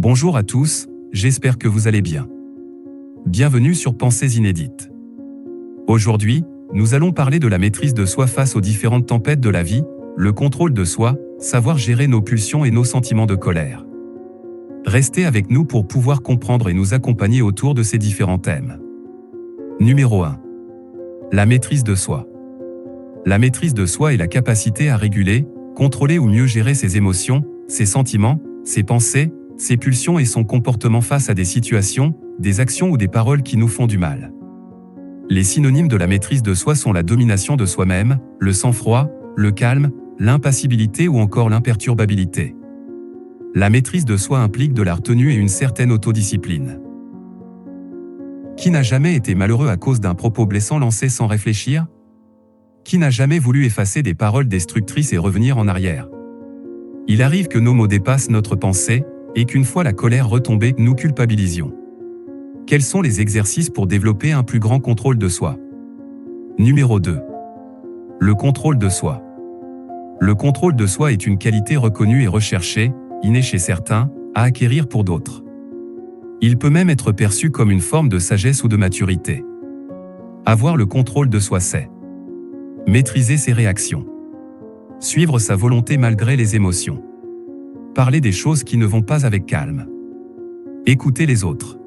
Bonjour à tous, j'espère que vous allez bien. Bienvenue sur Pensées inédites. Aujourd'hui, nous allons parler de la maîtrise de soi face aux différentes tempêtes de la vie, le contrôle de soi, savoir gérer nos pulsions et nos sentiments de colère. Restez avec nous pour pouvoir comprendre et nous accompagner autour de ces différents thèmes. Numéro 1. La maîtrise de soi. La maîtrise de soi est la capacité à réguler, contrôler ou mieux gérer ses émotions, ses sentiments, ses pensées, ses pulsions et son comportement face à des situations, des actions ou des paroles qui nous font du mal. Les synonymes de la maîtrise de soi sont la domination de soi-même, le sang-froid, le calme, l'impassibilité ou encore l'imperturbabilité. La maîtrise de soi implique de la retenue et une certaine autodiscipline. Qui n'a jamais été malheureux à cause d'un propos blessant lancé sans réfléchir ? Qui n'a jamais voulu effacer des paroles destructrices et revenir en arrière ? Il arrive que nos mots dépassent notre pensée, et qu'une fois la colère retombée, nous culpabilisions. Quels sont les exercices pour développer un plus grand contrôle de soi ? Numéro 2. Le contrôle de soi. Le contrôle de soi est une qualité reconnue et recherchée, innée chez certains, à acquérir pour d'autres. Il peut même être perçu comme une forme de sagesse ou de maturité. Avoir le contrôle de soi, c'est maîtriser ses réactions. Suivre sa volonté malgré les émotions. Parler des choses qui ne vont pas avec calme. Écouter les autres.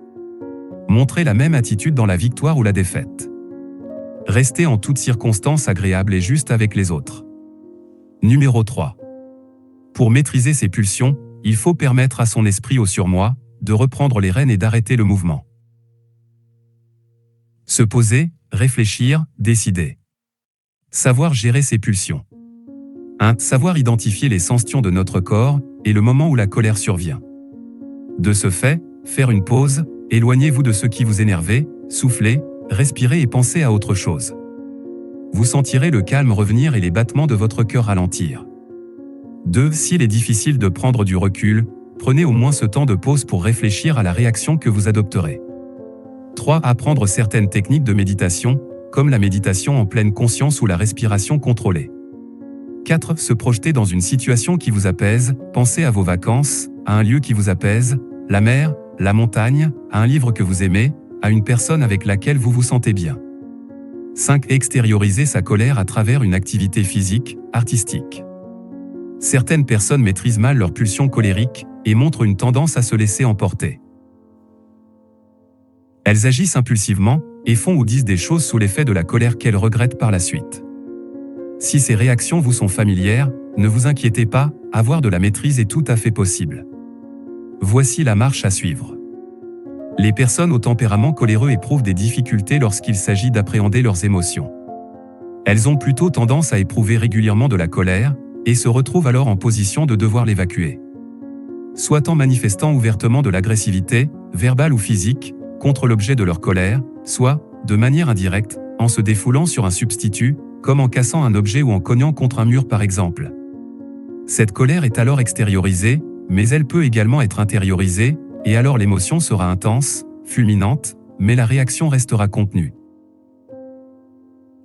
Montrer la même attitude dans la victoire ou la défaite. Rester en toutes circonstances agréable et juste avec les autres. Numéro 3. Pour maîtriser ses pulsions, il faut permettre à son esprit au surmoi de reprendre les rênes et d'arrêter le mouvement. Se poser, réfléchir, décider. Savoir gérer ses pulsions. 1. Savoir identifier les sensations de notre corps et le moment où la colère survient. De ce fait, faire une pause, éloignez-vous de ce qui vous énerve, soufflez, respirez et pensez à autre chose. Vous sentirez le calme revenir et les battements de votre cœur ralentir. 2. S'il est difficile de prendre du recul, prenez au moins ce temps de pause pour réfléchir à la réaction que vous adopterez. 3. Apprendre certaines techniques de méditation, comme la méditation en pleine conscience ou la respiration contrôlée. 4. Se projeter dans une situation qui vous apaise, pensez à vos vacances, à un lieu qui vous apaise, la mer, la montagne, à un livre que vous aimez, à une personne avec laquelle vous vous sentez bien. 5. Extérioriser sa colère à travers une activité physique, artistique. Certaines personnes maîtrisent mal leurs pulsions colériques et montrent une tendance à se laisser emporter. Elles agissent impulsivement et font ou disent des choses sous l'effet de la colère qu'elles regrettent par la suite. Si ces réactions vous sont familières, ne vous inquiétez pas, avoir de la maîtrise est tout à fait possible. Voici la marche à suivre. Les personnes au tempérament coléreux éprouvent des difficultés lorsqu'il s'agit d'appréhender leurs émotions. Elles ont plutôt tendance à éprouver régulièrement de la colère et se retrouvent alors en position de devoir l'évacuer. Soit en manifestant ouvertement de l'agressivité, verbale ou physique, contre l'objet de leur colère, soit, de manière indirecte, en se défoulant sur un substitut, comme en cassant un objet ou en cognant contre un mur par exemple. Cette colère est alors extériorisée, mais elle peut également être intériorisée, et alors l'émotion sera intense, fulminante, mais la réaction restera contenue.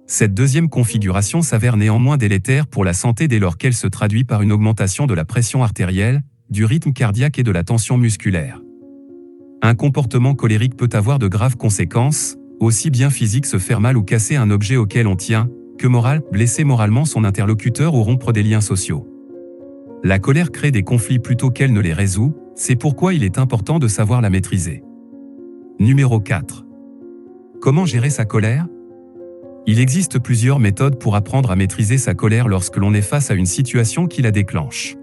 Cette deuxième configuration s'avère néanmoins délétère pour la santé dès lors qu'elle se traduit par une augmentation de la pression artérielle, du rythme cardiaque et de la tension musculaire. Un comportement colérique peut avoir de graves conséquences, aussi bien physique se faire mal ou casser un objet auquel on tient, que moral, blesser moralement son interlocuteur ou rompre des liens sociaux. La colère crée des conflits plutôt qu'elle ne les résout, c'est pourquoi il est important de savoir la maîtriser. Numéro 4. Comment gérer sa colère ? Il existe plusieurs méthodes pour apprendre à maîtriser sa colère lorsque l'on est face à une situation qui la déclenche.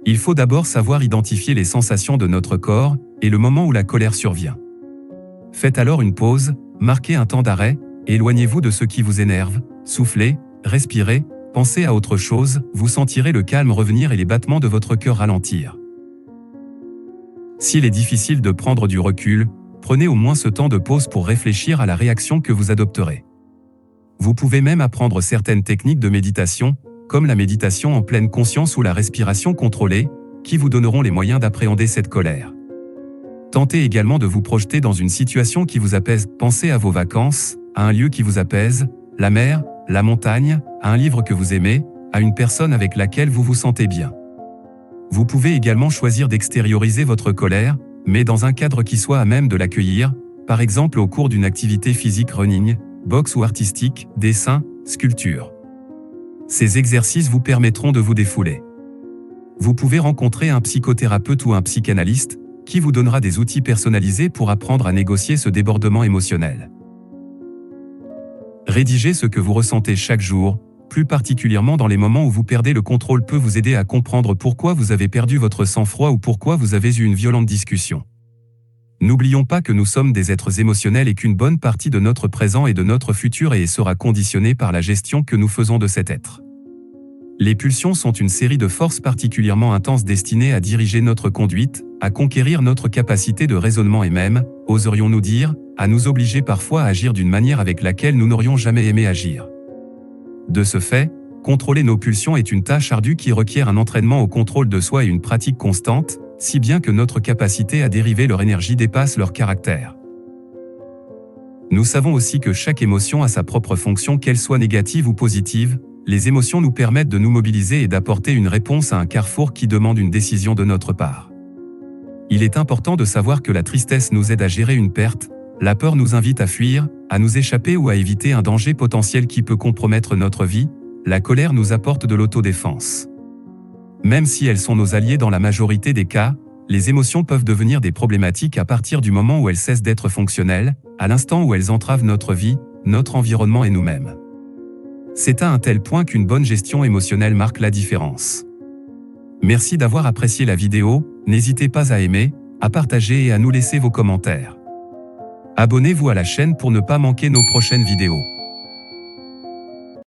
Il faut d'abord savoir identifier les sensations de notre corps et le moment où la colère survient. Faites alors une pause, marquez un temps d'arrêt, éloignez-vous de ce qui vous énerve, soufflez, respirez, pensez à autre chose, vous sentirez le calme revenir et les battements de votre cœur ralentir. S'il est difficile de prendre du recul, prenez au moins ce temps de pause pour réfléchir à la réaction que vous adopterez. Vous pouvez même apprendre certaines techniques de méditation, comme la méditation en pleine conscience ou la respiration contrôlée, qui vous donneront les moyens d'appréhender cette colère. Tentez également de vous projeter dans une situation qui vous apaise, pensez à vos vacances, à un lieu qui vous apaise, la mer, la montagne, à un livre que vous aimez, à une personne avec laquelle vous vous sentez bien. Vous pouvez également choisir d'extérioriser votre colère, mais dans un cadre qui soit à même de l'accueillir, par exemple au cours d'une activité physique running, boxe ou artistique, dessin, sculpture. Ces exercices vous permettront de vous défouler. Vous pouvez rencontrer un psychothérapeute ou un psychanalyste, qui vous donnera des outils personnalisés pour apprendre à négocier ce débordement émotionnel. Rédiger ce que vous ressentez chaque jour, plus particulièrement dans les moments où vous perdez le contrôle, peut vous aider à comprendre pourquoi vous avez perdu votre sang-froid ou pourquoi vous avez eu une violente discussion. N'oublions pas que nous sommes des êtres émotionnels et qu'une bonne partie de notre présent et de notre futur sera conditionnée par la gestion que nous faisons de cet être. Les pulsions sont une série de forces particulièrement intenses destinées à diriger notre conduite, à conquérir notre capacité de raisonnement et même, oserions-nous dire, à nous obliger parfois à agir d'une manière avec laquelle nous n'aurions jamais aimé agir. De ce fait, contrôler nos pulsions est une tâche ardue qui requiert un entraînement au contrôle de soi et une pratique constante, si bien que notre capacité à dériver leur énergie dépasse leur caractère. Nous savons aussi que chaque émotion a sa propre fonction, qu'elle soit négative ou positive. Les émotions nous permettent de nous mobiliser et d'apporter une réponse à un carrefour qui demande une décision de notre part. Il est important de savoir que la tristesse nous aide à gérer une perte, la peur nous invite à fuir, à nous échapper ou à éviter un danger potentiel qui peut compromettre notre vie, la colère nous apporte de l'autodéfense. Même si elles sont nos alliés dans la majorité des cas, les émotions peuvent devenir des problématiques à partir du moment où elles cessent d'être fonctionnelles, à l'instant où elles entravent notre vie, notre environnement et nous-mêmes. C'est à un tel point qu'une bonne gestion émotionnelle marque la différence. Merci d'avoir apprécié la vidéo, n'hésitez pas à aimer, à partager et à nous laisser vos commentaires. Abonnez-vous à la chaîne pour ne pas manquer nos prochaines vidéos.